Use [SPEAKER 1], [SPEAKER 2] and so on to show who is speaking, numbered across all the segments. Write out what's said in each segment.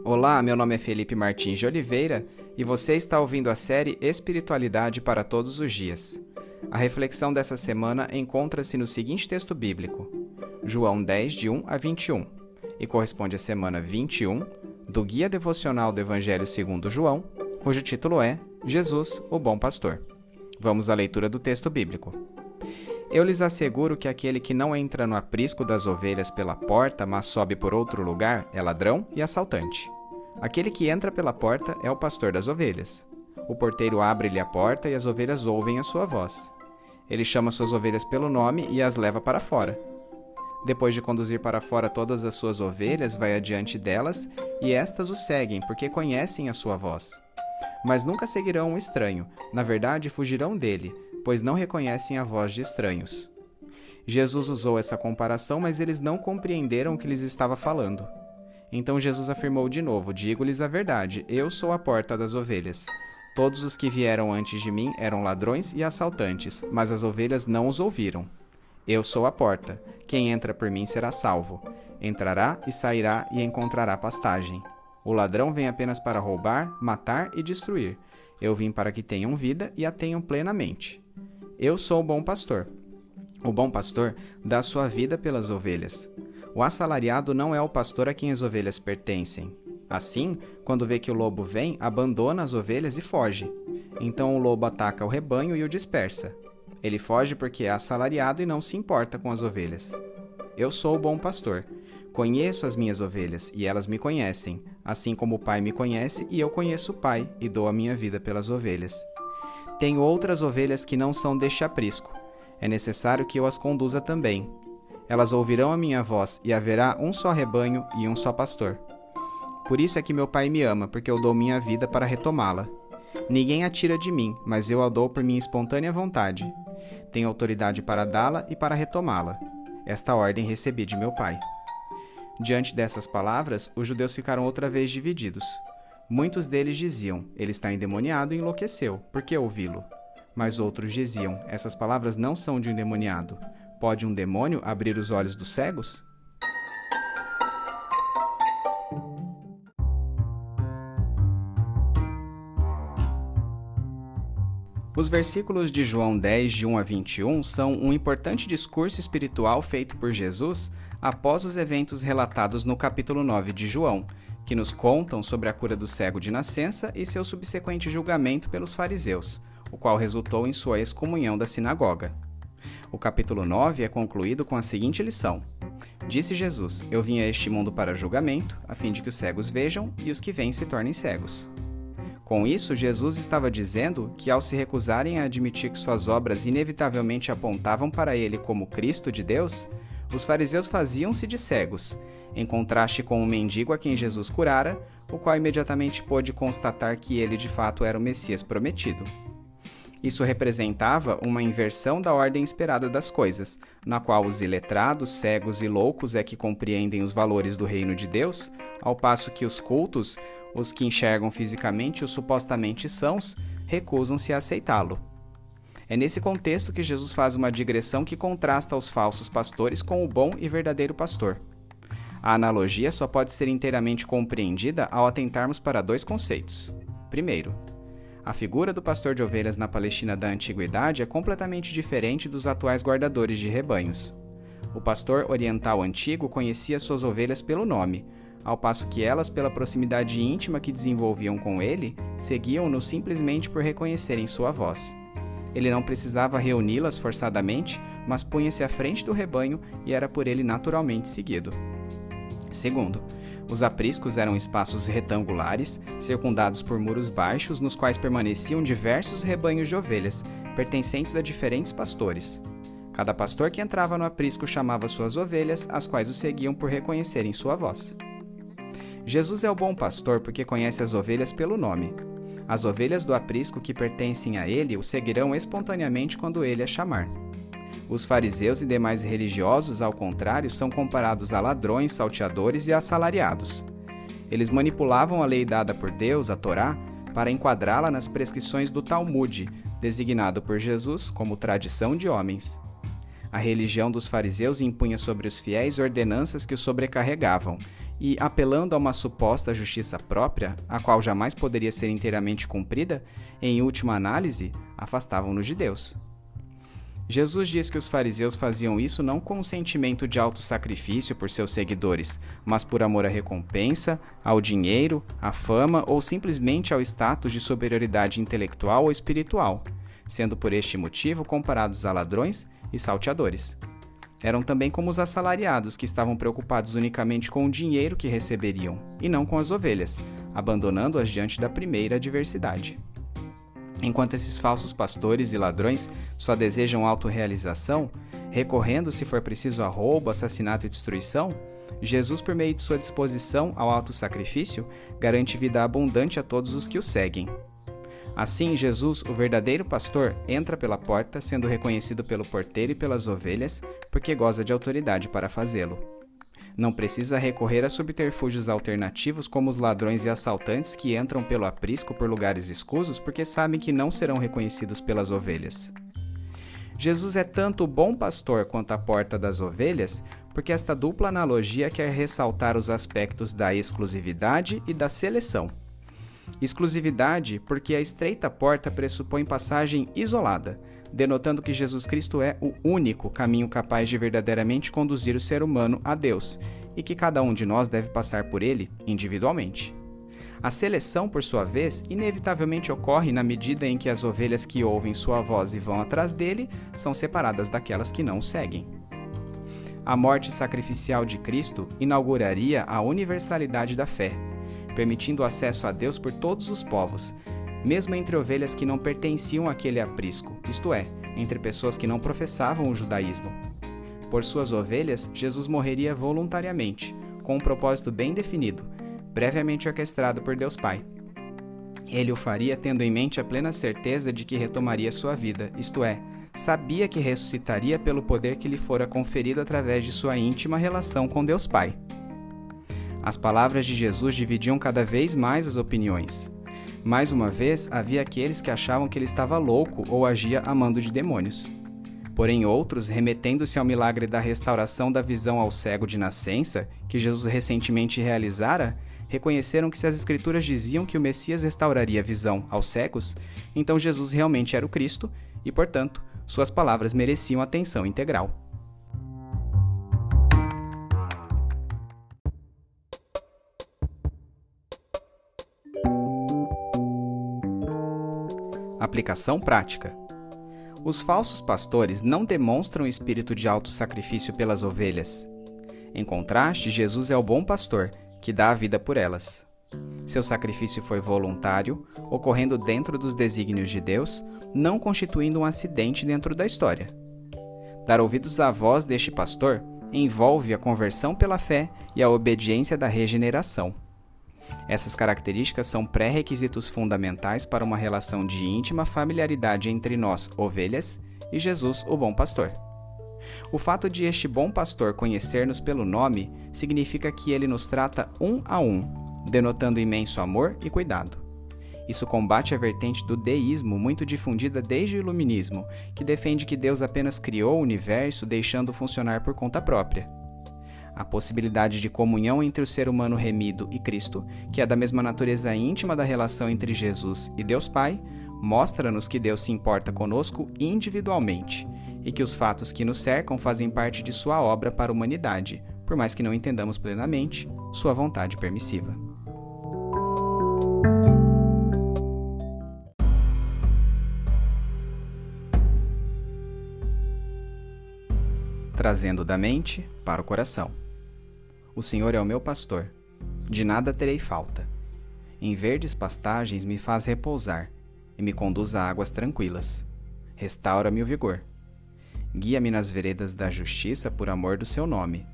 [SPEAKER 1] Olá, meu nome é Felipe Martins de Oliveira e você está ouvindo a série Espiritualidade para Todos os Dias. A reflexão dessa semana encontra-se no seguinte texto bíblico, João 10, de 1 a 21, e corresponde à semana 21 do Guia Devocional do Evangelho segundo João, cujo título é Jesus, o Bom Pastor. Vamos à leitura do texto bíblico. Eu lhes asseguro que aquele que não entra no aprisco das ovelhas pela porta, mas sobe por outro lugar, é ladrão e assaltante. Aquele que entra pela porta é o pastor das ovelhas. O porteiro abre-lhe a porta e as ovelhas ouvem a sua voz. Ele chama suas ovelhas pelo nome e as leva para fora. Depois de conduzir para fora todas as suas ovelhas, vai adiante delas e estas o seguem, porque conhecem a sua voz. Mas nunca seguirão um estranho, na verdade fugirão dele, pois não reconhecem a voz de estranhos. Jesus usou essa comparação, mas eles não compreenderam o que lhes estava falando. Então Jesus afirmou de novo, digo-lhes a verdade, eu sou a porta das ovelhas. Todos os que vieram antes de mim eram ladrões e assaltantes, mas as ovelhas não os ouviram. Eu sou a porta, quem entra por mim será salvo. Entrará e sairá e encontrará pastagem. O ladrão vem apenas para roubar, matar e destruir. Eu vim para que tenham vida e a tenham plenamente. Eu sou o bom pastor. O bom pastor dá sua vida pelas ovelhas. O assalariado não é o pastor a quem as ovelhas pertencem. Assim, quando vê que o lobo vem, abandona as ovelhas e foge. Então o lobo ataca o rebanho e o dispersa. Ele foge porque é assalariado e não se importa com as ovelhas. Eu sou o bom pastor. Conheço as minhas ovelhas e elas me conhecem, assim como o Pai me conhece e eu conheço o Pai e dou a minha vida pelas ovelhas. Tenho outras ovelhas que não são deste aprisco. É necessário que eu as conduza também. Elas ouvirão a minha voz e haverá um só rebanho e um só pastor. Por isso é que meu Pai me ama, porque eu dou minha vida para retomá-la. Ninguém a tira de mim, mas eu a dou por minha espontânea vontade. Tenho autoridade para dá-la e para retomá-la. Esta ordem recebi de meu Pai. Diante dessas palavras, os judeus ficaram outra vez divididos. Muitos deles diziam, ele está endemoniado e enlouqueceu, por que ouvi-lo? Mas outros diziam, essas palavras não são de um endemoniado. Pode um demônio abrir os olhos dos cegos? Os versículos de João 10, de 1 a 21, são um importante discurso espiritual feito por Jesus após os eventos relatados no capítulo 9 de João, que nos contam sobre a cura do cego de nascença e seu subsequente julgamento pelos fariseus, o qual resultou em sua excomunhão da sinagoga. O capítulo 9 é concluído com a seguinte lição. Disse Jesus, eu vim a este mundo para julgamento, a fim de que os cegos vejam e os que veem se tornem cegos. Com isso, Jesus estava dizendo que ao se recusarem a admitir que suas obras inevitavelmente apontavam para ele como Cristo de Deus, os fariseus faziam-se de cegos, em contraste com o mendigo a quem Jesus curara, o qual imediatamente pôde constatar que ele de fato era o Messias prometido. Isso representava uma inversão da ordem esperada das coisas, na qual os iletrados, cegos e loucos é que compreendem os valores do reino de Deus, ao passo que os cultos, os que enxergam fisicamente os supostamente sãos, recusam-se a aceitá-lo. É nesse contexto que Jesus faz uma digressão que contrasta os falsos pastores com o bom e verdadeiro pastor. A analogia só pode ser inteiramente compreendida ao atentarmos para dois conceitos. Primeiro, a figura do pastor de ovelhas na Palestina da antiguidade é completamente diferente dos atuais guardadores de rebanhos. O pastor oriental antigo conhecia suas ovelhas pelo nome, ao passo que elas, pela proximidade íntima que desenvolviam com ele, seguiam-no simplesmente por reconhecerem sua voz. Ele não precisava reuni-las forçadamente, mas punha-se à frente do rebanho e era por ele naturalmente seguido. Segundo, os apriscos eram espaços retangulares, circundados por muros baixos, nos quais permaneciam diversos rebanhos de ovelhas, pertencentes a diferentes pastores. Cada pastor que entrava no aprisco chamava suas ovelhas, as quais o seguiam por reconhecerem sua voz. Jesus é o bom pastor porque conhece as ovelhas pelo nome. As ovelhas do aprisco que pertencem a ele o seguirão espontaneamente quando ele as chamar. Os fariseus e demais religiosos, ao contrário, são comparados a ladrões, salteadores e assalariados. Eles manipulavam a lei dada por Deus, a Torá, para enquadrá-la nas prescrições do Talmude, designado por Jesus como tradição de homens. A religião dos fariseus impunha sobre os fiéis ordenanças que os sobrecarregavam, e, apelando a uma suposta justiça própria, a qual jamais poderia ser inteiramente cumprida, em última análise, afastavam-nos de Deus. Jesus diz que os fariseus faziam isso não com um sentimento de autossacrifício por seus seguidores, mas por amor à recompensa, ao dinheiro, à fama ou simplesmente ao status de superioridade intelectual ou espiritual, sendo por este motivo comparados a ladrões e salteadores. Eram também como os assalariados, que estavam preocupados unicamente com o dinheiro que receberiam, e não com as ovelhas, abandonando-as diante da primeira adversidade. Enquanto esses falsos pastores e ladrões só desejam autorrealização, recorrendo, se for preciso, a roubo, assassinato e destruição, Jesus, por meio de sua disposição ao autossacrifício, garante vida abundante a todos os que o seguem. Assim, Jesus, o verdadeiro pastor, entra pela porta, sendo reconhecido pelo porteiro e pelas ovelhas, porque goza de autoridade para fazê-lo. Não precisa recorrer a subterfúgios alternativos como os ladrões e assaltantes que entram pelo aprisco por lugares escusos porque sabem que não serão reconhecidos pelas ovelhas. Jesus é tanto o bom pastor quanto a porta das ovelhas, porque esta dupla analogia quer ressaltar os aspectos da exclusividade e da seleção. Exclusividade, porque a estreita porta pressupõe passagem isolada, denotando que Jesus Cristo é o único caminho capaz de verdadeiramente conduzir o ser humano a Deus, e que cada um de nós deve passar por ele individualmente. A seleção, por sua vez, inevitavelmente ocorre na medida em que as ovelhas que ouvem sua voz e vão atrás dele são separadas daquelas que não o seguem. A morte sacrificial de Cristo inauguraria a universalidade da fé, permitindo o acesso a Deus por todos os povos, mesmo entre ovelhas que não pertenciam àquele aprisco, isto é, entre pessoas que não professavam o judaísmo. Por suas ovelhas, Jesus morreria voluntariamente, com um propósito bem definido, previamente orquestrado por Deus Pai. Ele o faria tendo em mente a plena certeza de que retomaria sua vida, isto é, sabia que ressuscitaria pelo poder que lhe fora conferido através de sua íntima relação com Deus Pai. As palavras de Jesus dividiam cada vez mais as opiniões. Mais uma vez, havia aqueles que achavam que ele estava louco ou agia a mando de demônios. Porém, outros, remetendo-se ao milagre da restauração da visão ao cego de nascença, que Jesus recentemente realizara, reconheceram que se as Escrituras diziam que o Messias restauraria a visão aos cegos, então Jesus realmente era o Cristo e, portanto, suas palavras mereciam atenção integral. Aplicação prática. Os falsos pastores não demonstram espírito de autossacrifício pelas ovelhas. Em contraste, Jesus é o bom pastor, que dá a vida por elas. Seu sacrifício foi voluntário, ocorrendo dentro dos desígnios de Deus, não constituindo um acidente dentro da história. Dar ouvidos à voz deste pastor envolve a conversão pela fé e a obediência da regeneração. Essas características são pré-requisitos fundamentais para uma relação de íntima familiaridade entre nós, ovelhas, e Jesus, o bom pastor. O fato de este bom pastor conhecer-nos pelo nome significa que ele nos trata um a um, denotando imenso amor e cuidado. Isso combate a vertente do deísmo muito difundida desde o iluminismo, que defende que Deus apenas criou o universo deixando funcionar por conta própria. A possibilidade de comunhão entre o ser humano remido e Cristo, que é da mesma natureza íntima da relação entre Jesus e Deus Pai, mostra-nos que Deus se importa conosco individualmente e que os fatos que nos cercam fazem parte de sua obra para a humanidade, por mais que não entendamos plenamente sua vontade permissiva. Trazendo da mente para o coração. O Senhor é o meu pastor, de nada terei falta. Em verdes pastagens me faz repousar e me conduz a águas tranquilas. Restaura-me o vigor. Guia-me nas veredas da justiça por amor do seu nome.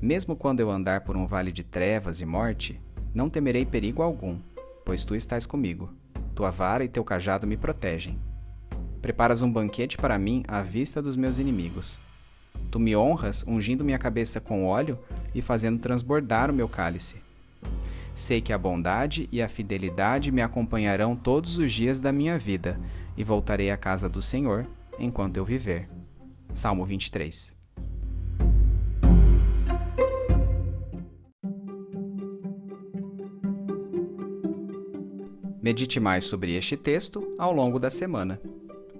[SPEAKER 1] Mesmo quando eu andar por um vale de trevas e morte, não temerei perigo algum, pois tu estás comigo. Tua vara e teu cajado me protegem. Preparas um banquete para mim à vista dos meus inimigos. Tu me honras, ungindo minha cabeça com óleo e fazendo transbordar o meu cálice. Sei que a bondade e a fidelidade me acompanharão todos os dias da minha vida, e voltarei à casa do Senhor enquanto eu viver. Salmo 23. Medite mais sobre este texto ao longo da semana.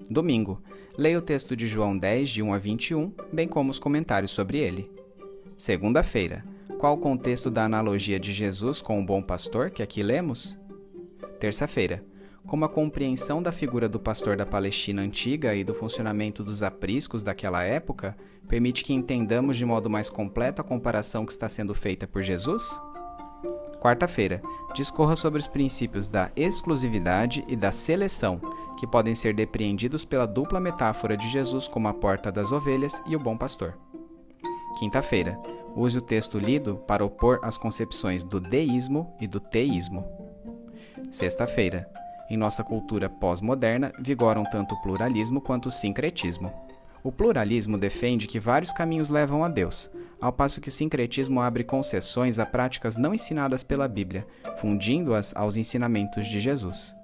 [SPEAKER 1] Domingo, leia o texto de João 10, de 1 a 21, bem como os comentários sobre ele. Segunda-feira, qual o contexto da analogia de Jesus com o bom pastor que aqui lemos? Terça-feira, como a compreensão da figura do pastor da Palestina antiga e do funcionamento dos apriscos daquela época permite que entendamos de modo mais completo a comparação que está sendo feita por Jesus? Quarta-feira, discorra sobre os princípios da exclusividade e da seleção, que podem ser depreendidos pela dupla metáfora de Jesus como a porta das ovelhas e o bom pastor. Quinta-feira, use o texto lido para opor as concepções do deísmo e do teísmo. Sexta-feira, em nossa cultura pós-moderna, vigoram tanto o pluralismo quanto o sincretismo. O pluralismo defende que vários caminhos levam a Deus, ao passo que o sincretismo abre concessões a práticas não ensinadas pela Bíblia, fundindo-as aos ensinamentos de Jesus.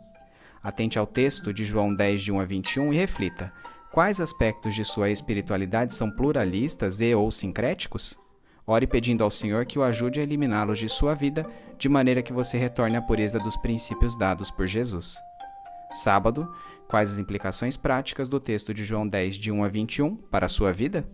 [SPEAKER 1] Atente ao texto de João 10, de 1 a 21 e reflita: quais aspectos de sua espiritualidade são pluralistas e ou sincréticos? Ore pedindo ao Senhor que o ajude a eliminá-los de sua vida, de maneira que você retorne à pureza dos princípios dados por Jesus. Sábado, quais as implicações práticas do texto de João 10, de 1 a 21 para a sua vida?